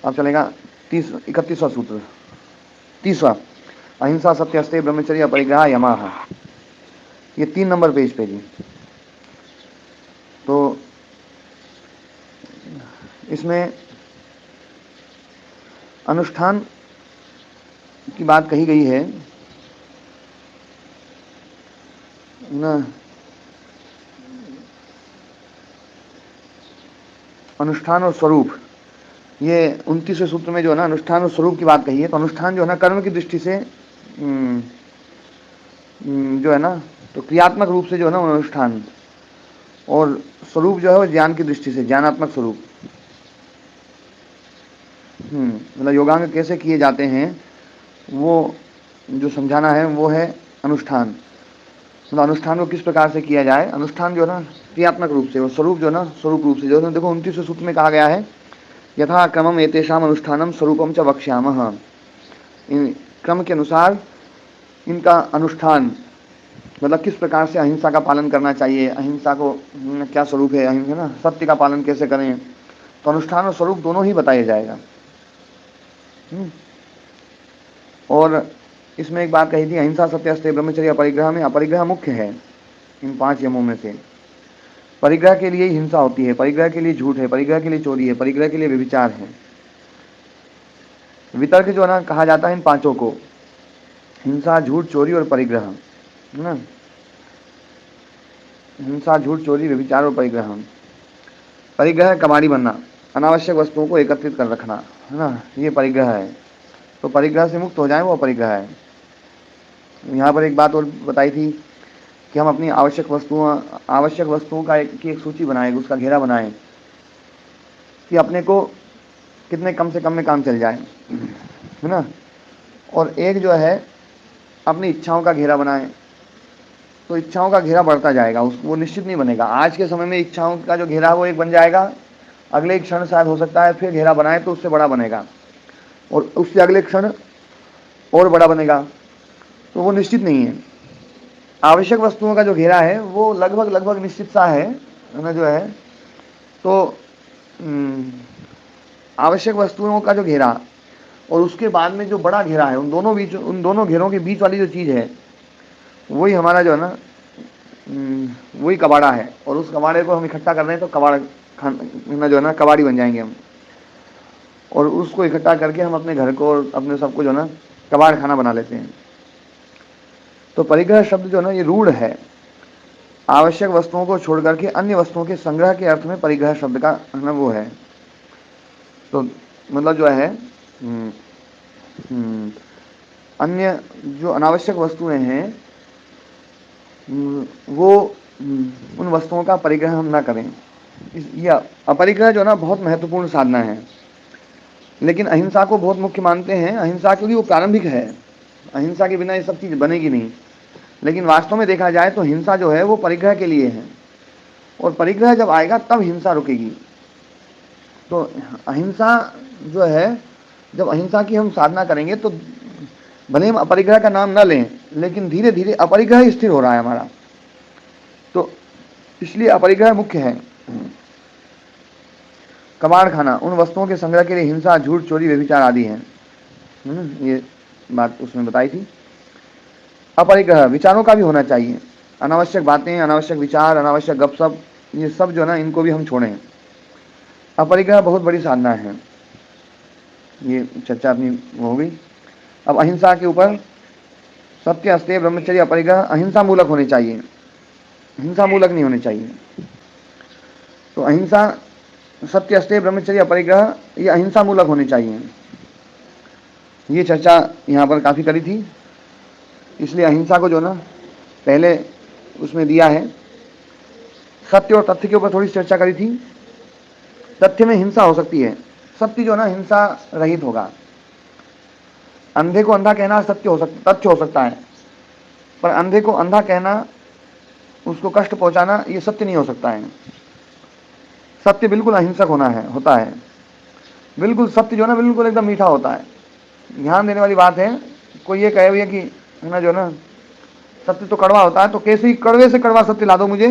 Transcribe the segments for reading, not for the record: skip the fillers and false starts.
अब चलेगा 31वां सूत्र। 30वां, अहिंसा सत्य अस्तेय ब्रह्मचर्य अपरिग्रह यमाः। ये 3 नंबर पेज पे जी। तो इसमें अनुष्ठान की बात कही गई है ना। अनुष्ठान और स्वरूप, ये 29वें सूत्र में जो है ना अनुष्ठान और स्वरूप की बात कही है। तो अनुष्ठान जो है ना कर्म की दृष्टि से जो है ना, तो क्रियात्मक रूप से जो है ना अनुष्ठान, और स्वरूप जो है वो ज्ञान की दृष्टि से ज्ञानात्मक स्वरूप। मतलब योगांग कैसे किए जाते हैं वो जो समझाना है वो है अनुष्ठान। मतलब अनुष्ठान को किस प्रकार से किया जाए, अनुष्ठान जो है ना क्रियात्मक रूप से, और स्वरूप जो है ना स्वरूप रूप से। जो है ना देखो 29वें सूत्र में कहा गया है, यथा क्रमम एतेषाम अनुष्ठानम स्वरूपम च वक्ष्यामः। इन क्रम के अनुसार इनका अनुष्ठान, मतलब किस प्रकार से अहिंसा का पालन करना चाहिए, अहिंसा को क्या स्वरूप है, अहिंसा ना सत्य का पालन कैसे करें, तो अनुष्ठान और स्वरूप दोनों ही बताया जाएगा। और इसमें एक बात कही थी, अहिंसा सत्य अस्तेय ब्रह्मचर्य अपरिग्रह में अपरिग्रह मुख्य है इन 5 यमों में से। परिग्रह के लिए हिंसा होती है, परिग्रह के लिए झूठ है, परिग्रह के लिए चोरी है, परिग्रह के लिए व्यभिचार है। वितर्क जो है ना कहा जाता है इन 5 को, हिंसा झूठ चोरी और परिग्रह, है ना। हिंसा झूठ चोरी व्यभिचार और परिग्रह। परिग्रह कबाड़ी बनना, अनावश्यक वस्तुओं को एकत्रित कर रखना, है ना, ये परिग्रह है। तो परिग्रह से मुक्त हो जाए वो अपरिग्रह है। यहाँ पर एक बात और बताई थी कि हम अपनी आवश्यक वस्तुओं का की एक सूची बनाएं, उसका घेरा बनाएं कि अपने को कितने कम से कम में काम चल जाए, है ना। और एक जो है अपनी इच्छाओं का घेरा बनाएं, तो इच्छाओं का घेरा बढ़ता जाएगा, वो निश्चित नहीं बनेगा। आज के समय में इच्छाओं का जो घेरा है वो एक बन जाएगा, अगले क्षण शायद हो सकता है फिर घेरा बनाए तो उससे बड़ा बनेगा, और उससे अगले क्षण और बड़ा बनेगा, तो वो निश्चित नहीं है। आवश्यक वस्तुओं का जो घेरा है वो लगभग निश्चित सा है ना जो है। तो आवश्यक वस्तुओं का जो घेरा और उसके बाद में जो बड़ा घेरा है, उन दोनों घेरों के बीच वाली जो चीज़ है वही हमारा जो है ना वही कबाड़ा है। और उस कबाड़े को हम इकट्ठा कर रहे हैं तो कबाड़ खाना जो है ना कबाड़ी बन जाएंगे हम, और उसको इकट्ठा करके हम अपने घर को और अपने सबको जो है ना कबाड़ खाना बना लेते हैं। तो परिग्रह शब्द जो है ना ये रूढ़ है, आवश्यक वस्तुओं को छोड़ करके अन्य वस्तुओं के संग्रह के अर्थ में परिग्रह शब्द का है ना वो है। तो मतलब जो है अन्य जो अनावश्यक वस्तुएं हैं वो उन वस्तुओं का परिग्रह हम ना करें। यह अपरिग्रह जो है ना बहुत महत्वपूर्ण साधना है, लेकिन अहिंसा को बहुत मुख्य मानते हैं। अहिंसा क्योंकि वो प्रारंभिक है, अहिंसा के बिना ये सब चीज़ बनेगी नहीं। लेकिन वास्तव में देखा जाए तो हिंसा जो है वो परिग्रह के लिए है, और परिग्रह जब आएगा तब हिंसा रुकेगी। तो अहिंसा जो है, जब अहिंसा की हम साधना करेंगे तो भले हम अपरिग्रह का नाम न लें, लेकिन धीरे धीरे अपरिग्रह स्थिर हो रहा है हमारा, तो इसलिए अपरिग्रह मुख्य है। कबाड़ खाना, उन वस्तुओं के संग्रह के लिए हिंसा झूठ चोरी व्यभिचार आदि हैं। ये बात उसने बताई थी। अपरिग्रह विचारों का भी होना चाहिए, अनावश्यक बातें, अनावश्यक विचार, अनावश्यक गपशप, ये सब जो है ना इनको भी हम छोड़ें। अपरिग्रह बहुत बड़ी साधना है, ये चर्चा अपनी हो गई। अब अहिंसा के ऊपर, सत्य अस्तेय ब्रह्मचर्य अपरिग्रह अहिंसा मूलक होने चाहिए, हिंसा मूलक नहीं होने चाहिए। तो अहिंसा सत्य अस्तेय ब्रह्मचर्य अपरिग्रह ये अहिंसा मूलक होने चाहिए, ये चर्चा यहाँ पर काफ़ी करी थी। इसलिए अहिंसा को जो ना पहले उसमें दिया है। सत्य और तथ्य के ऊपर थोड़ी चर्चा करी थी। तथ्य में हिंसा हो सकती है, सत्य जो ना हिंसा रहित होगा। अंधे को अंधा कहना तथ्य हो सकता है, पर अंधे को अंधा कहना, उसको कष्ट पहुंचाना, ये सत्य नहीं हो सकता है। सत्य बिल्कुल अहिंसक होता है। बिल्कुल सत्य जो ना बिल्कुल एकदम मीठा होता है। ध्यान देने वाली बात है, कोई ये कहे भैया कि है ना जो ना सत्य तो कड़वा होता है, तो कैसे ही कड़वे से कड़वा सत्य ला दो मुझे,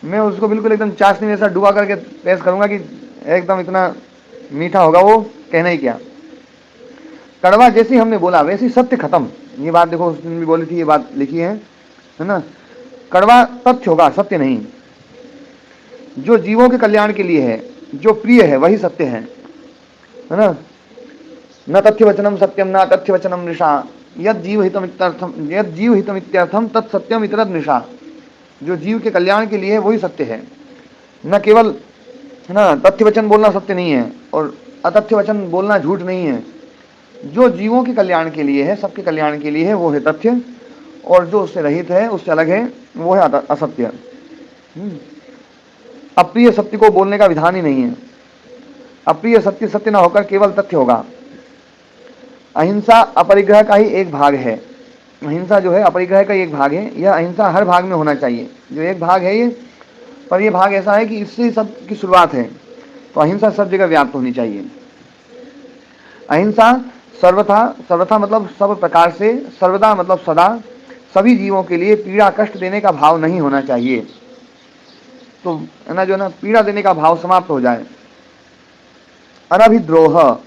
मैं उसको बिल्कुल एकदम चाशनी जैसा डुबा करके पेश करूंगा कि एकदम इतना मीठा होगा वो कहना ही क्या। कड़वा जैसी हमने बोला वैसी सत्य खत्म। ये बात देखो उसने भी बोली थी, ये बात लिखी है ना। कड़वा तथ्य होगा, सत्य नहीं। जो जीवों के कल्याण के लिए है, जो प्रिय है, वही सत्य है ना। न तथ्य वचनम सत्यम न तथ्य वचनम निशा, यद जीव हितम इत्यर्थम तत्सत्यम इतरद निशा। जो जीव के कल्याण के लिए है वही सत्य है, न केवल है ना। तथ्य वचन बोलना सत्य नहीं है और अतथ्य वचन बोलना झूठ नहीं है। जो जीवों के कल्याण के लिए है, सबके कल्याण के लिए है, वो है तथ्य, और जो उससे रहित है, उससे अलग है, वो है असत्य। अप्रिय सत्य को बोलने का विधान ही नहीं है। अप्रिय सत्य सत्य ना होकर केवल तथ्य होगा। अहिंसा अपरिग्रह का ही एक भाग है। अहिंसा जो है अपरिग्रह का एक भाग है। यह अहिंसा हर भाग में होना चाहिए। जो एक भाग है ये, पर यह भाग ऐसा है कि इससे सब की शुरुआत है, तो अहिंसा सब जगह व्याप्त होनी चाहिए। अहिंसा सर्वथा, सर्वथा मतलब सब प्रकार से, सर्वदा मतलब सदा, सभी जीवों के लिए पीड़ा कष्ट देने का भाव नहीं होना चाहिए। तो है ना, जो ना पीड़ा देने का भाव समाप्त हो जाए। अनभिद्रोह,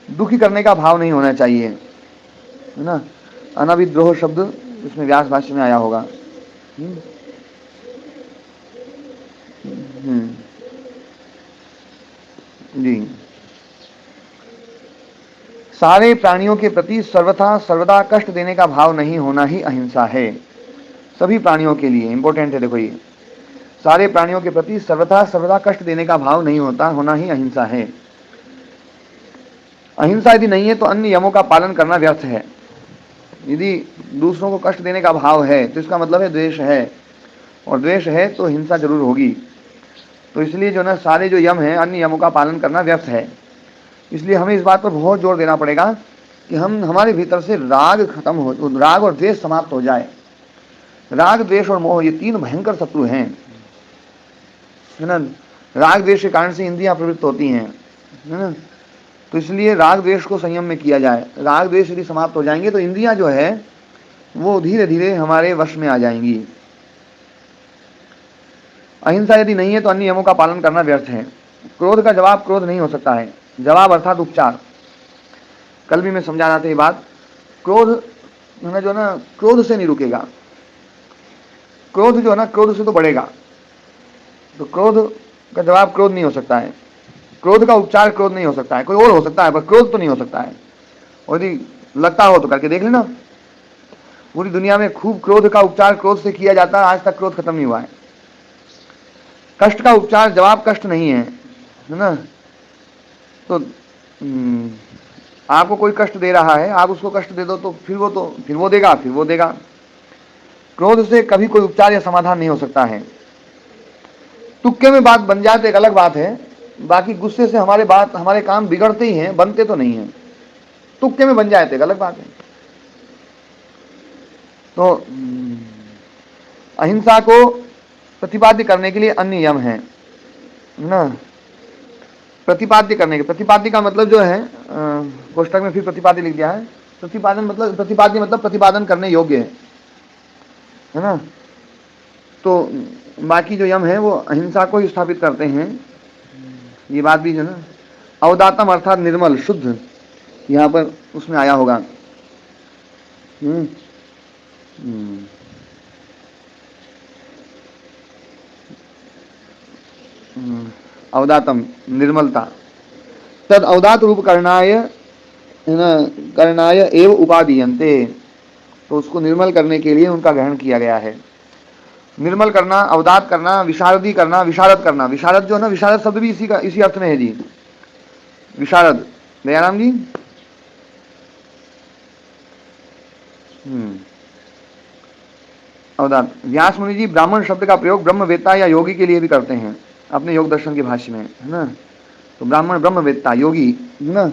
दुखी करने का भाव नहीं होना चाहिए, है ना। अनभिद्रोह शब्द इसमें व्यास भाष्य में आया होगा। जी। सारे प्राणियों के प्रति सर्वथा सर्वदा कष्ट देने का भाव नहीं होना ही अहिंसा है। सभी प्राणियों के लिए इंपॉर्टेंट है। देखो ये सारे प्राणियों के प्रति सर्वथा सर्वदा कष्ट देने का भाव नहीं होना ही अहिंसा है। अहिंसा यदि नहीं है तो अन्य यमों का पालन करना व्यर्थ है। यदि दूसरों को कष्ट देने का भाव है तो इसका मतलब है द्वेष है, और द्वेष है तो हिंसा जरूर होगी। तो इसलिए जो ना सारे जो यम हैं, अन्य यमों का पालन करना व्यर्थ है। इसलिए हमें इस बात पर बहुत जोर देना पड़ेगा कि हमारे भीतर से राग खत्म हो, राग और द्वेष समाप्त हो जाए। राग द्वेष और मोह ये तीन भयंकर शत्रु हैं, है ना। राग द्वेष के कारण से इंद्रियां प्रवृत्त होती हैं, है ना। तो इसलिए राग द्वेष को संयम में किया जाए। राग द्वेष यदि समाप्त हो जाएंगे तो इंद्रियां जो है वो धीरे धीरे हमारे वश में आ जाएंगी। अहिंसा यदि नहीं है तो अन्य नियमों का पालन करना व्यर्थ है। क्रोध का जवाब क्रोध नहीं हो सकता है। जवाब अर्थात उपचार। कल भी मैं समझा रहा था ये बात। क्रोध जो ना क्रोध से नहीं रुकेगा। क्रोध जो है ना क्रोध से तो बढ़ेगा। तो क्रोध का जवाब क्रोध नहीं हो सकता है। क्रोध का उपचार क्रोध नहीं हो सकता है। कोई और हो सकता है पर क्रोध तो नहीं हो सकता है। और यदि लगता हो तो करके देख लेना। पूरी दुनिया में खूब क्रोध का उपचार क्रोध से किया जाता है, आज तक क्रोध खत्म नहीं हुआ है। कष्ट का उपचार जवाब कष्ट नहीं है, है ना। तो आपको कोई कष्ट दे रहा है, आप उसको कष्ट दे दो तो फिर वो देगा। क्रोध से कभी कोई उपचार या समाधान नहीं हो सकता है। तुक्के में बात बन जाए तो एक अलग बात है, बाकी गुस्से से हमारे काम बिगड़ते ही हैं, बनते तो नहीं हैं। तुक्के में बन जाए तो एक अलग बात है। तो अहिंसा को प्रतिपाद्य करने के लिए अन्य यम है ना। प्रतिपाद्य करने के, प्रतिपाद्य का मतलब जो है कोष्टक में फिर प्रतिपाद्य लिख दिया है। प्रतिपाद्य मतलब प्रतिपादन करने योग्य है ना। तो बाकी जो यम है वो अहिंसा को ही स्थापित करते हैं। ये बात भी जो ना अवदातम अर्थात निर्मल शुद्ध, यहाँ पर उसमें आया होगा। अवदातम निर्मलता। तद अवदात रूप करणाय एव उपादीयन्ते। तो उसको निर्मल करने के लिए उनका ग्रहण किया गया है। निर्मल करना, अवदात करना, विशारदी करना, विशारद करना। विशारद जो है ना, विशारद शब्द भी इसी अर्थ में है जी। विशारद दयाराम जी। अवदात। व्यास मुनि जी ब्राह्मण शब्द का प्रयोग ब्रह्मवेत्ता या योगी के लिए भी करते हैं अपने योग दर्शन के भाष्य में, है ना। तो ब्राह्मण ब्रह्मवेत्ता योगी, है ना।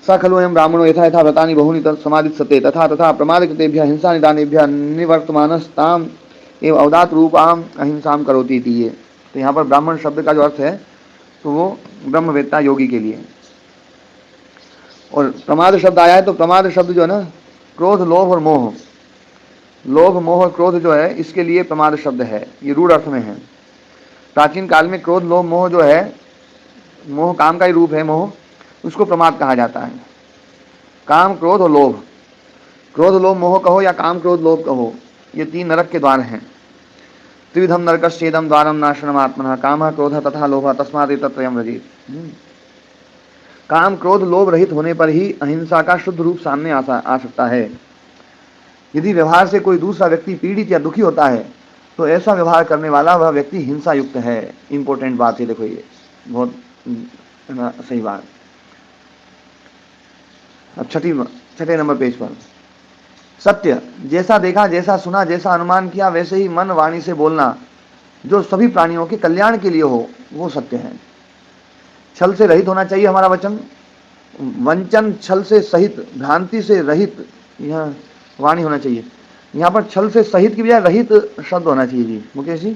स खलु अयं ब्राह्मणो यथा यथा व्रतानि बहुनि समादित्सते तथा तथा प्रमादकृतेभ्यः हिंसा निदानेभ्यः निवर्तमानस्ताम एव अवदात रूपाम अहिंसाम करोति इति। ये तो यहाँ पर ब्राह्मण शब्द का जो अर्थ है तो वो ब्रह्मवेत्ता योगी के लिए। और प्रमाद शब्द आया है तो प्रमाद शब्द जो है ना क्रोध लोभ और मोह, लोभ मोह और क्रोध जो है इसके लिए प्रमाद शब्द है। ये रूढ़ अर्थ में है। प्राचीन काल में क्रोध लोभ मोह जो है, मोह काम का ही रूप है मोह, उसको प्रमाद कहा जाता है। काम क्रोध और लोभ, क्रोध लोभ मोह कहो या काम क्रोध लोभ कहो, ये 3 नरक के द्वार हैं। त्रिविधम नरकस्येदम द्वारम नाशनम आत्मनः कामः क्रोधः तथा लोभः तस्मात् एतत्त्रयम् व्रजेत्। काम क्रोध लोभ रहित होने पर ही अहिंसा का शुद्ध रूप सामने आ सकता है। यदि व्यवहार से कोई दूसरा व्यक्ति पीड़ित या दुखी होता है तो ऐसा व्यवहार करने वाला वह व्यक्ति हिंसा युक्त है। इंपॉर्टेंट बात है, देखो ये बहुत सही बात। अब छठे नंबर पेज पर, सत्य, जैसा देखा, जैसा सुना, जैसा अनुमान किया वैसे ही मन वाणी से बोलना जो सभी प्राणियों के कल्याण के लिए हो, वो सत्य है। छल से रहित होना चाहिए हमारा वचन, वंचन छल से सहित, भ्रांति से रहित यह वाणी होना चाहिए। यहाँ पर छल से सहित की बजाय रहित शब्द होना चाहिए जी मुकेश जी।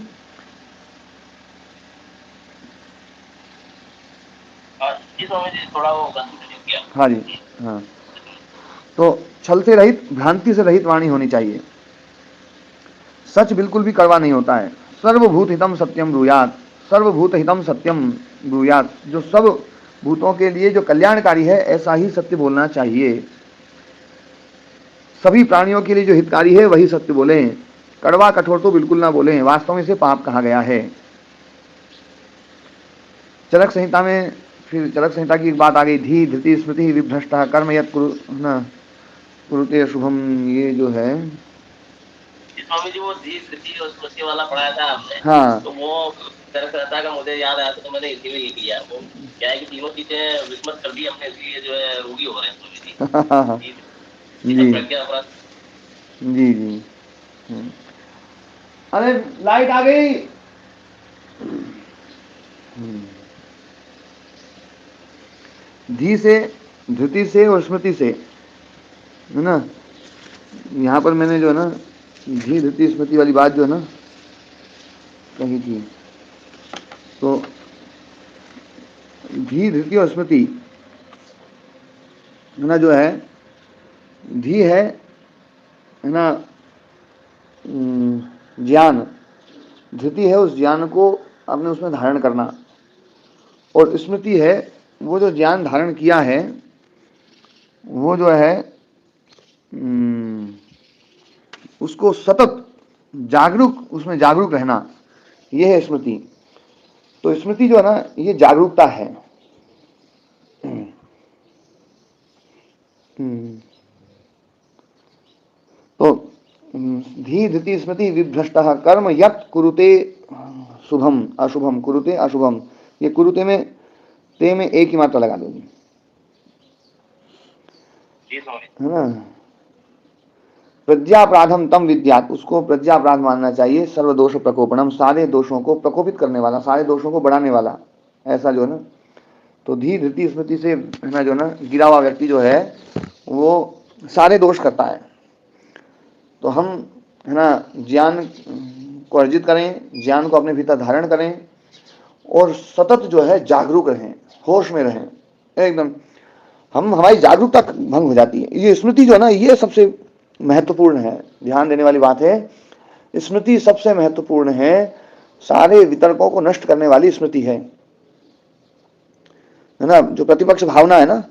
थोड़ा वो किया। हाँ जी, हाँ, तो छल से रहित, भ्रांति से रहित वाणी होनी चाहिए। सच बिल्कुल भी कड़वा नहीं होता है। सर्वभूत हितम सत्यम ब्रूयात, सर्वभूत हितम सत्यम ब्रूयात, जो सब भूतों के लिए जो कल्याणकारी है ऐसा ही सत्य बोलना चाहिए। सभी प्राणियों के लिए जो हितकारी है वही सत्य बोले, कड़वा कठोर तो बिल्कुल ना बोले, वास्तव में इसे पाप कहा गया है। चरक संहिता में फिर चरक संहिता की एक बात आ गई, धी धृति स्मृति विभ्रष्ट कर्म यत् कुरुते शुभम, ये जो है स्वामी जी वो धी धृति और स्मृति वाला पढ़ाया था आपने। हाँ, तो वो चरक संहिता का मुझे याद आया तो मैंने इसी में लिख लिया। वो क्या है कि तीनों चीजें विस्मृत कर दी हमने, इसलिए जो है रोगी हो रहे हैं स्वामी जी। जी जी जी। अरे लाइट आ गई। धी से, धृति से और स्मृति से, है ना। यहाँ पर मैंने जो है ना धी धृति स्मृति वाली बात जो है ना कही थी, तो धी धृति और स्मृति है ना, जो है धी है ना ज्ञान, धृति है उस ज्ञान को अपने उसमें धारण करना, और स्मृति है वो जो ज्ञान धारण किया है वो जो है उसको सतत जागरूक, उसमें जागरूक रहना, ये है स्मृति। तो स्मृति जो है ना ये जागरूकता है। तो धी धृति स्मृति विभ्रष्ट कर्म यत् कुरुते शुभम अशुभम, कुरुते अशुभम, ये कुरुते में ते में एक ही मात्रा लगा दो जी, है ना। प्रज्ञापराधम तम विद्यात, उसको प्रज्ञापराध मानना चाहिए। सर्वदोष प्रकोपणम, सारे दोषों को प्रकोपित करने वाला, सारे दोषों को बढ़ाने वाला, ऐसा जो है ना। तो धी धृति स्मृति से है ना जो ना गिरा हुआ व्यक्ति जो है वो सारे दोष करता है। तो हम है ना ज्ञान को अर्जित करें, ज्ञान को अपने भीतर धारण करें और सतत जो है जागरूक रहें, होश में रहें एकदम। हमारी जागरूकता भंग हो जाती है। ये स्मृति जो है ना ये सबसे महत्वपूर्ण है, ध्यान देने वाली बात है। स्मृति सबसे महत्वपूर्ण है, सारे वितर्कों को नष्ट करने वाली स्मृति है ना। जो प्रतिपक्ष भावना है ना,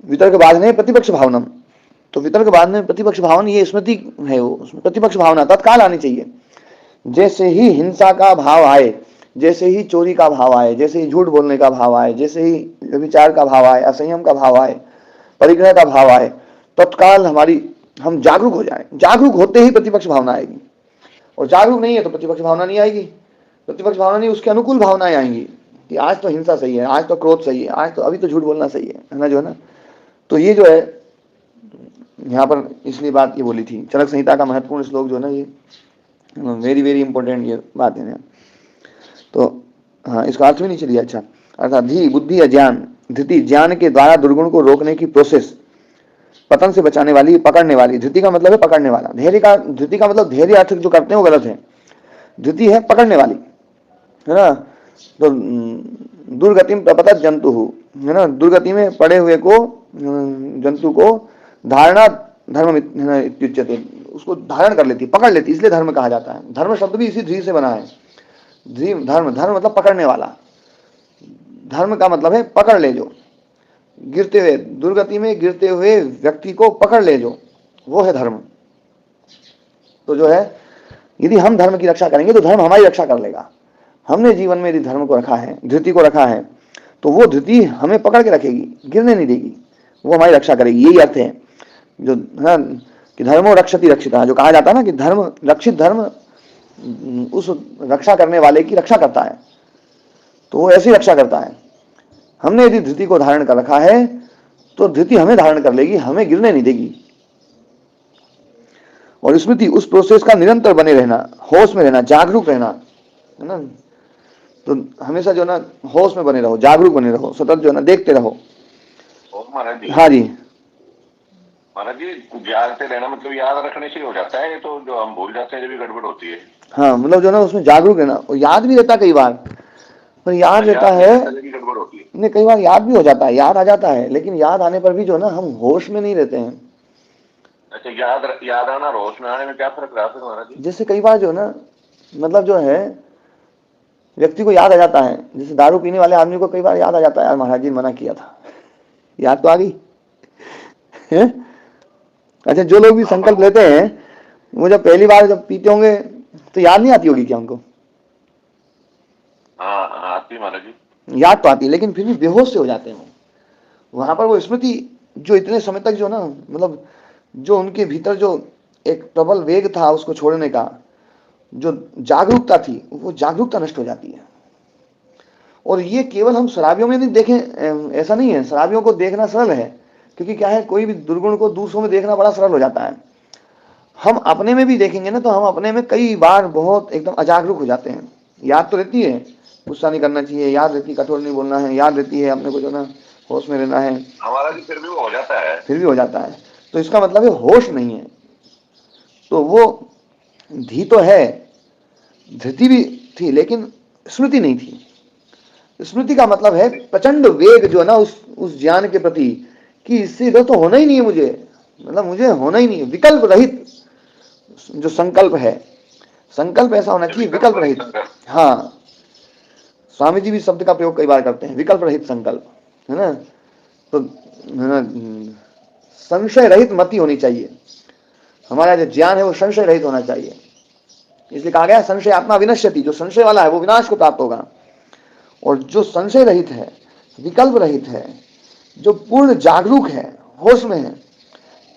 वितर्क बाधने प्रतिपक्ष भावनम, तो वितर्क बाधने प्रतिपक्ष भावना ये स्मृति है, वो उसमें प्रतिपक्ष भावना तत्काल आनी चाहिए। जैसे ही हिंसा का भाव आए, जैसे ही चोरी का भाव आए, जैसे ही झूठ बोलने का भाव आए, जैसे ही व्यभिचार का भाव आए, असंयम का भाव आए, परिग्रह का भाव आए, तत्काल हम जागरूक हो जाएं। जागरूक होते ही प्रतिपक्ष भावना आएगी, और जागरूक नहीं है तो प्रतिपक्ष भावना नहीं आएगी। प्रतिपक्ष भावना नहीं, उसके अनुकूल भावनाएं आएंगी कि आज तो हिंसा सही है, आज तो क्रोध सही है, आज तो अभी तो झूठ बोलना सही है ना जो है ना। तो ये जो है यहाँ पर इसलिए बात ये बोली थी, चरक संहिता का महत्वपूर्ण श्लोक जो है ना ये वेरी वेरी इंपॉर्टेंट ये बात है। तो हाँ, इसका अर्थ भी नहीं चलिए। अच्छा, अर्थात धी बुद्धि या ज्ञान, धृति ज्ञान के द्वारा दुर्गुण को रोकने की प्रोसेस, पतन से बचाने वाली, पकड़ने वाली। धृति का मतलब है पकड़ने वाला, धृति का मतलब धैर्य अर्थ जो करते हैं वो गलत है। धृति है पकड़ने वाली, है ना। तो दुर्गति में प्रपतत जंतु है ना, दुर्गति में पड़े हुए को, जंतु को धारणा धर्म इत्युच्यते, उसको धारण कर लेती, पकड़ लेती, इसलिए धर्म कहा जाता है। धर्म शब्द भी इसी धी से बना है। धर्म मतलब पकड़ने वाला, धर्म का मतलब है पकड़ ले जो, गिरते हुए, दुर्गति में गिरते हुए व्यक्ति को पकड़ ले जो, वो है धर्म। तो जो है, यदि हम धर्म की रक्षा करेंगे तो धर्म हमारी रक्षा कर लेगा। हमने जीवन में यदि धर्म को रखा है, धृति को रखा है, तो वो धृति हमें पकड़ के रखेगी, गिरने नहीं देगी, वो हमारी रक्षा करेगी। यही अर्थ है जो है कि धर्मो रक्षति रक्षिता, जो कहा जाता है ना कि धर्म, रक्षित धर्म उस रक्षा करने वाले की रक्षा करता है, तो वो ऐसी रक्षा करता है। हमने यदि धृति को धारण कर रखा है तो धृति हमें धारण कर लेगी, हमें गिरने नहीं देगी। और स्मृति उस प्रोसेस का निरंतर बने रहना, होश में रहना, जागरूक रहना, है ना। तो हमेशा जो ना होश में बने रहो, जागरूक बने रहो, सतत जो ना देखते रहो। महाराज जी, हाँ जी महाराज जी, जागते रहना मतलब याद रखने से हो जाता है, तो जो हम भूल जाते हैं जब भी गड़बड़ होती है। हाँ, मतलब जो ना उसमें जागरूक रहना, और याद भी रहता कई बार, पर याद रहता है गड़बड़ होती है। नहीं, कई बार याद भी हो जाता है, याद आ जाता है, लेकिन याद आने पर भी जो ना हम होश में नहीं रहते हैं। अच्छा, याद आना और होश में आने में क्या फर्क रहा फिर महाराज जी? जैसे कई बार जो ना, मतलब जो है व्यक्ति को याद आ जाता है, जैसे दारू पीने वाले आदमी को कई बार याद आ जाता है, यार महाराज जी मना किया था, याद तो आ गई है? अच्छा, जो लोग भी संकल्प लेते हैं, वो जब पहली बार जब पीते होंगे तो याद नहीं आती होगी क्या उनको? हाँ, आती महाराज जी, याद तो आती है, लेकिन फिर भी बेहोश से हो जाते हैं। वहां पर वो स्मृति जो इतने समय तक जो ना, मतलब जो उनके भीतर जो एक प्रबल वेग था उसको छोड़ने का, जो जागरूकता थी, वो जागरूकता नष्ट हो जाती है। और ये केवल हम शराबियों में नहीं देखें, ऐसा नहीं है। शराबियों को देखना सरल है, क्योंकि क्या है, कोई भी दुर्गुण को दूसरों में देखना बड़ा सरल हो जाता है। हम अपने में भी देखेंगे ना, तो हम अपने में कई बार बहुत एकदम अजागरूक हो जाते हैं। याद तो रहती है गुस्सा नहीं करना चाहिए, याद रहती है कठोर नहीं बोलना है, याद रहती है अपने को जो ना होश में रहना है, हमारा भी फिर भी वो हो जाता है, फिर भी हो जाता है। तो इसका मतलब है होश नहीं है। तो वो धी तो है, धृति भी थी, लेकिन स्मृति नहीं थी। स्मृति का मतलब है प्रचंड वेग जो है ना उस ज्ञान के प्रति, कि इससे इधर तो होना ही नहीं है मुझे, मतलब मुझे होना ही नहीं है। विकल्प रहित जो संकल्प है, संकल्प ऐसा होना चाहिए विकल्प रहित। हाँ, स्वामी जी भी शब्द का प्रयोग कई बार करते हैं, विकल्प रहित संकल्प, है ना। तो है ना, संशय रहित मति होनी चाहिए। हमारा जो ज्ञान है वो संशय रहित होना चाहिए। इसलिए कहा गया संशय आत्मा विनश्यति, जो संशय वाला है वो विनाश को प्राप्त होगा। और जो संशय रहित है, विकल्प रहित है, जो पूर्ण जागरूक है, होश में है,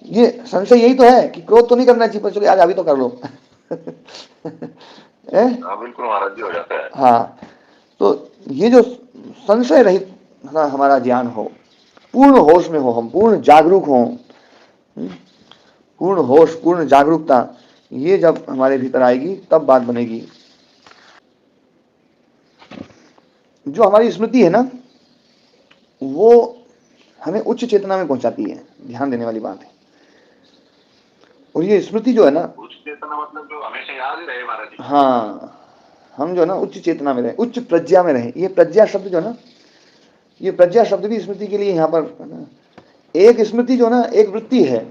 ये संशय यही तो है कि क्रोध तो नहीं करना चाहिए, पर चलो आज अभी तो कर लो बिल्कुल महाराज जी, हो जाता है। हाँ, तो ये जो संशय रहित ना हमारा ज्ञान हो, पूर्ण होश में हो, हम पूर्ण जागरूक हो, पूर्ण होश, पूर्ण जागरूकता, ये जब हमारे भीतर आएगी तब बात बनेगी। जो हमारी स्मृति है ना, वो हमें उच्च चेतना में पहुंचाती है, ध्यान देने वाली बात है। और ये स्मृति जो है ना, उच्च चेतना मतलब जो हमेशा याद ही रहे महाराज जी। हाँ, हम जो ना उच्च चेतना में रहे, उच्च प्रज्ञा में रहे। ये प्रज्ञा शब्द जो ना, ये प्रज्ञा शब्द भी स्मृति के लिए यहाँ पर है ना। एक स्मृति जो ना एक वृत्ति है,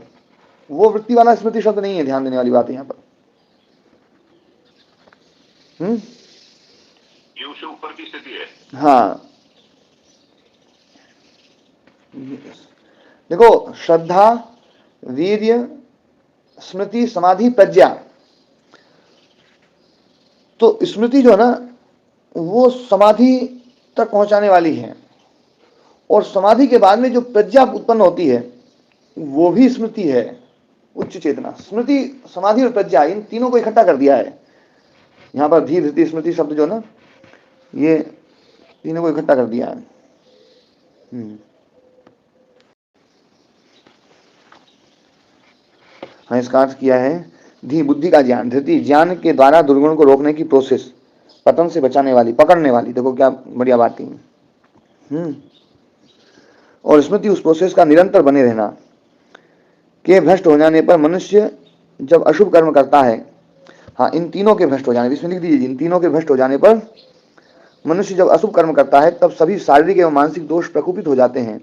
वो वृत्ति वाला स्मृति शब्द नहीं है, ध्यान देने वाली बात है यहाँ पर। ये उससे ऊपर की स्थिति है। हाँ, देखो, श्रद्धा, वीर्य, स्मृति, समाधि, प्रज्ञा। तो स्मृति जो है ना, वो समाधि तक पहुंचाने वाली है, और समाधि के बाद में जो प्रज्ञा उत्पन्न होती है वो भी स्मृति है, उच्च चेतना। स्मृति, समाधि और प्रज्ञा, इन तीनों को इकट्ठा कर दिया है यहाँ पर। धीर, धृति, स्मृति शब्द जो ना, ये तीनों को इकट्ठा कर दिया है। हाँ, इसका अर्थ किया है धी, बुद्धि का ज्ञान, धृति ज्ञान के द्वारा दुर्गुण को रोकने की प्रोसेस, पतन से बचाने वाली, पकड़ने वाली। देखो क्या बढ़िया बात है। और स्मृति उस प्रोसेस का निरंतर बने रहना, के भ्रष्ट हो जाने पर मनुष्य जब अशुभ कर्म करता है, हाँ, इन तीनों के भ्रष्ट हो जाने, इसमें लिख दीजिए, इन तीनों के भ्रष्ट हो जाने पर मनुष्य जब अशुभ कर्म करता है, तब सभी शारीरिक एवं मानसिक दोष प्रकुपित हो जाते हैं।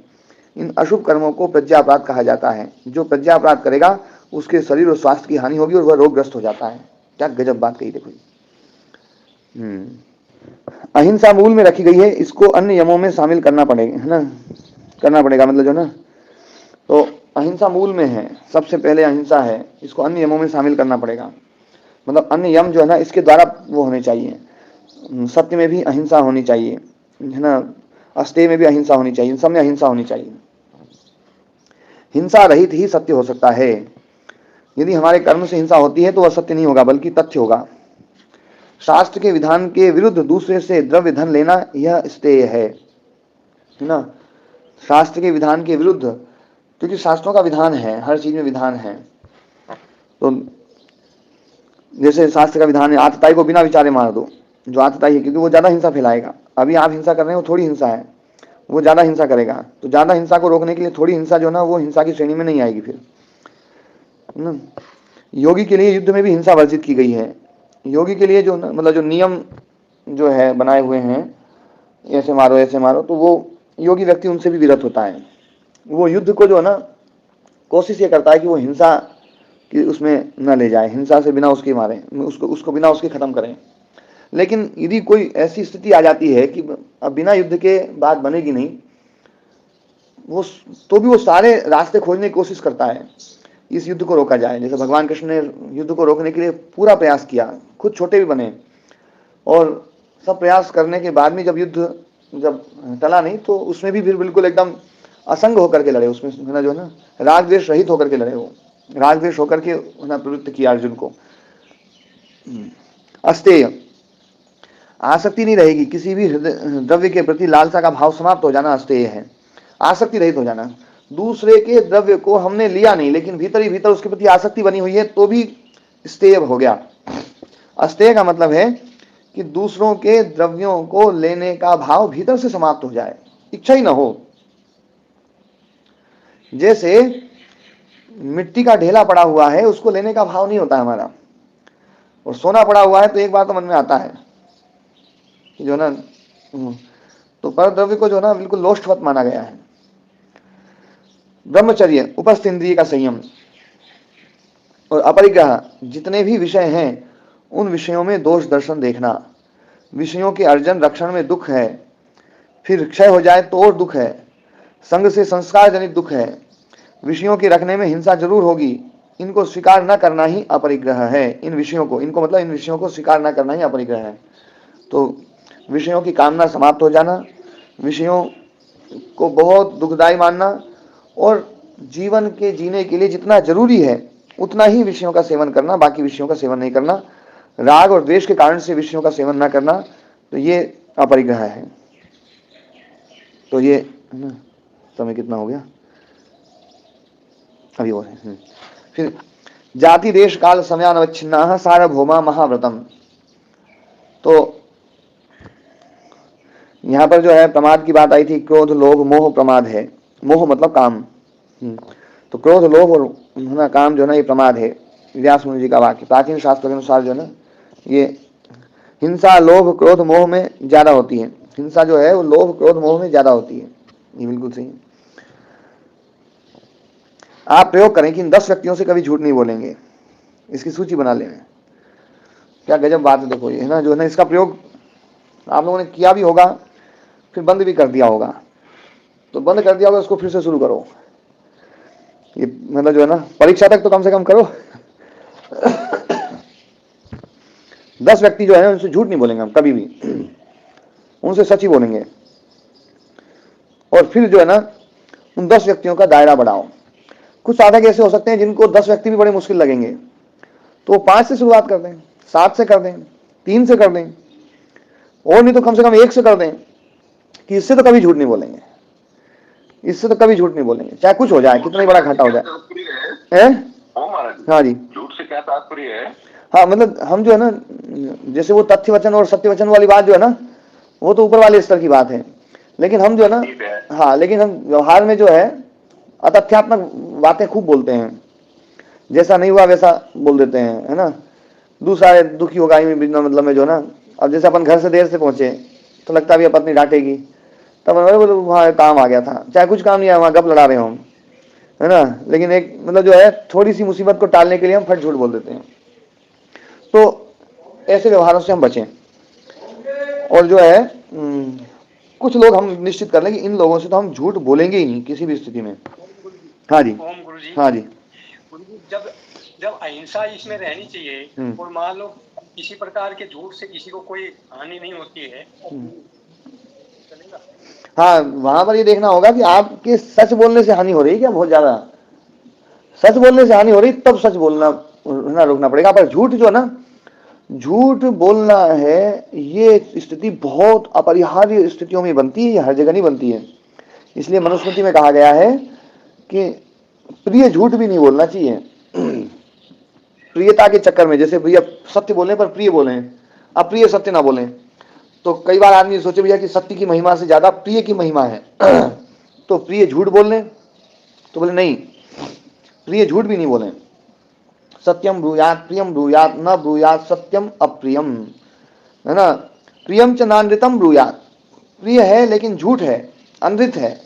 इन अशुभ कर्मों को प्रज्ञापराध कहा जाता है। जो प्रज्ञापराध करेगा उसके शरीर और स्वास्थ्य की हानि होगी और वह रोगग्रस्त हो जाता है। क्या गजब बात कही, देखो। अहिंसा मूल में रखी गई है, इसको अन्य यमों में शामिल करना पड़ेगा, है ना। करना पड़ेगा, मतलब जो ना, तो अहिंसा मूल में है, सबसे पहले अहिंसा है, इसको अन्य यमों में शामिल करना पड़ेगा। मतलब अन्य यम जो है ना, इसके द्वारा वो होने चाहिए। सत्य में भी अहिंसा होनी चाहिए, है ना, अस्तेय में भी अहिंसा होनी चाहिए, इन सब में अहिंसा होनी चाहिए। हिंसा रहित ही सत्य हो सकता है। यदि हमारे कर्म से हिंसा होती है तो वह सत्य नहीं होगा, बल्कि तथ्य होगा। शास्त्र के विधान के विरुद्ध दूसरे से द्रव्य धन लेना यह स्तेय है ना। शास्त्र के विधान के विरुद्ध, क्योंकि शास्त्रों का विधान है, हर चीज में विधान है। तो जैसे शास्त्र का विधान है, आतताई को बिना विचारे मार दो, जो आतताई है, क्योंकि वो ज्यादा हिंसा फैलाएगा। अभी आप हिंसा कर रहे हैं, वो थोड़ी हिंसा है, वो ज्यादा हिंसा करेगा। तो ज्यादा हिंसा को रोकने के लिए थोड़ी हिंसा जो ना, वो हिंसा की श्रेणी में नहीं आएगी फिर ना। योगी के लिए युद्ध में भी हिंसा वर्जित की गई है। योगी के लिए जो मतलब जो नियम जो है बनाए हुए हैं, ऐसे मारो ऐसे मारो, तो वो योगी व्यक्ति उनसे भी विरत होता है। वो युद्ध को जो है ना, कोशिश ये करता है कि वो हिंसा कि उसमें न ले जाए, हिंसा से बिना उसके मारे, उसको बिना उसके खत्म करें। लेकिन यदि कोई ऐसी स्थिति आ जाती है कि अब बिना युद्ध के बात बनेगी नहीं, वो तो भी वो सारे रास्ते खोजने की कोशिश करता है इस युद्ध को रोका जाए। जैसे भगवान कृष्ण ने युद्ध को रोकने के लिए पूरा प्रयास किया, खुद छोटे भी बने, और सब प्रयास करने के बाद में जब युद्ध जब टला नहीं, तो उसमें भी फिर बिल्कुल एकदम असंग होकर के लड़े। उसमें जो है ना, राग द्वेष रहित होकर के लड़े, वो राग द्वेष होकर के प्रवृत्त किया अर्जुन को। अस्तेय, आसक्ति नहीं रहेगी, किसी भी द्रव्य के प्रति लालसा का भाव समाप्त हो जाना अस्तेय है। आसक्ति रहित हो जाना, दूसरे के द्रव्य को हमने लिया नहीं, लेकिन भीतर ही भीतर उसके प्रति आसक्ति बनी हुई है, तो भी स्तेय हो गया। अस्तेय का मतलब है कि दूसरों के द्रव्यों को लेने का भाव भीतर से समाप्त हो जाए, इच्छा ही ना हो। जैसे मिट्टी का ढेला पड़ा हुआ है, उसको लेने का भाव नहीं होता हमारा, और सोना पड़ा हुआ है तो एक बार तो मन में आता है कि जो ना, तो पर द्रव्य को जो ना बिल्कुल लोष्टवत माना गया है। ब्रह्मचर्य, उपस्थ इंद्रिय का संयम और अपरिग्रह, जितने भी विषय हैं उन विषयों में दोष दर्शन देखना। विषयों के अर्जन रक्षण में दुख है, फिर क्षय हो जाए तो और दुख है। संग से संस्कार जनित दुख है। विषयों के रखने में हिंसा जरूर होगी, इनको स्वीकार न करना ही अपरिग्रह है। इन विषयों को, इनको मतलब इन विषयों को स्वीकार न करना ही अपरिग्रह है। तो विषयों की कामना समाप्त हो जाना, विषयों को बहुत दुखदायी मानना, और जीवन के जीने के लिए जितना जरूरी है उतना ही विषयों का सेवन करना, बाकी विषयों का सेवन नहीं करना। राग और द्वेष के कारण से विषयों का सेवन न करना, तो ये अपरिग्रह है। तो ये समय कितना हो गया अभी और है। फिर जाति देश काल समयानवच्छिन्नाः सार्वभौमा महाव्रतम। तो यहां पर जो है प्रमाद की बात आई थी, क्रोध लोभ मोह प्रमाद है। मोह मतलब काम, तो क्रोध लोभ और काम जो है ना, ये प्रमाद है। व्यास मुनि जी का वाक्य, प्राचीन शास्त्रों के अनुसार जो है ना, ये हिंसा लोभ क्रोध मोह में ज्यादा होती है। हिंसा जो है वो लोभ क्रोध मोह में ज्यादा होती है, ये बिल्कुल सही है। आप प्रयोग करें कि इन 10 व्यक्तियों से कभी झूठ नहीं बोलेंगे, इसकी सूची बना लें। क्या गजब बात है, देखो ये है ना, जो है ना, इसका प्रयोग आप लोगों ने किया भी होगा, फिर बंद भी कर दिया होगा। तो बंद कर दिया होगा, उसको फिर से शुरू करो। ये मतलब जो है ना, परीक्षा तक तो कम से कम करो। 10 व्यक्ति जो है उनसे झूठ नहीं बोलेंगे हम कभी भी, उनसे सच ही बोलेंगे। और फिर जो है ना, उन 10 व्यक्तियों का दायरा बढ़ाओ। कुछ साधक ऐसे हो सकते हैं जिनको 10 व्यक्ति भी बड़े मुश्किल लगेंगे, तो वो 5 से शुरुआत कर दें, 7 से कर दें, 3 से कर दें, और नहीं तो कम से कम 1 से कर दें, कि इससे तो कभी झूठ नहीं बोलेंगे, इससे तो कभी झूठ नहीं बोलेंगे, चाहे कुछ हो जाए, कितना ही बड़ा घाटा हो जाए। हाँ जी, झूठ से क्या तात्पर्य है? हाँ मतलब हम जो है ना, जैसे वो तथ्य वचन और सत्य वचन वाली बात जो है ना, वो तो ऊपर वाले स्तर की बात है। लेकिन हम जो है ना, हाँ, लेकिन हम व्यवहार में जो है अतथ्यात्मक बातें खूब बोलते हैं, जैसा नहीं हुआ वैसा बोल देते हैं, है ना। दूसरा दुखी होगा ही बिना मतलब में जो है ना। अब जैसे अपन घर से देर से पहुंचे तो लगता भी पत्नी डांटेगी, तब वहाँ काम आ गया था, चाहे कुछ काम नहीं आया, वहाँ गप लड़ा रहे हो हम, है ना। लेकिन एक मतलब जो है, थोड़ी सी मुसीबत को टालने के लिए हम फट झूठ बोल देते हैं। तो ऐसे व्यवहारों से हम बचें। और जो है कुछ लोग हम निश्चित कर लें कि इन लोगों से तो हम झूठ बोलेंगे ही नहीं किसी भी स्थिति में। हाँ जी, ओम गुरु जी। हाँ जी, गुरु जी, जब जब अहिंसा इसमें रहनी चाहिए और मान लो किसी प्रकार के झूठ से किसी को कोई हानि नहीं होती है, चलेगा? हाँ, वहां पर ये देखना होगा कि आपके सच बोलने से हानि हो रही है क्या, बहुत ज्यादा सच बोलने से हानि हो रही तब सच बोलना ना रोकना पड़ेगा। पर झूठ जो ना, झूठ बोलना है, ये स्थिति बहुत अपरिहार्य स्थितियों में बनती है, ये हर जगह नहीं बनती है। इसलिए मनुस्मृति में कहा गया है कि प्रिय झूठ भी नहीं बोलना चाहिए। प्रियता के चक्कर में, जैसे भैया सत्य बोलने पर प्रिय बोले, अप्रिय सत्य ना बोले। तो कई बार आदमी सोचे भैया कि सत्य की महिमा से ज्यादा प्रिय की महिमा है तो प्रिय झूठ बोल लें, तो बोले नहीं, प्रिय झूठ भी नहीं बोले। सत्यम ब्रूयात प्रियम ब्रूयात न ब्रूयात सत्यम अप्रियम, है ना। प्रियम च नानृतम ब्रूयात, प्रिय है लेकिन झूठ है, अनृत है,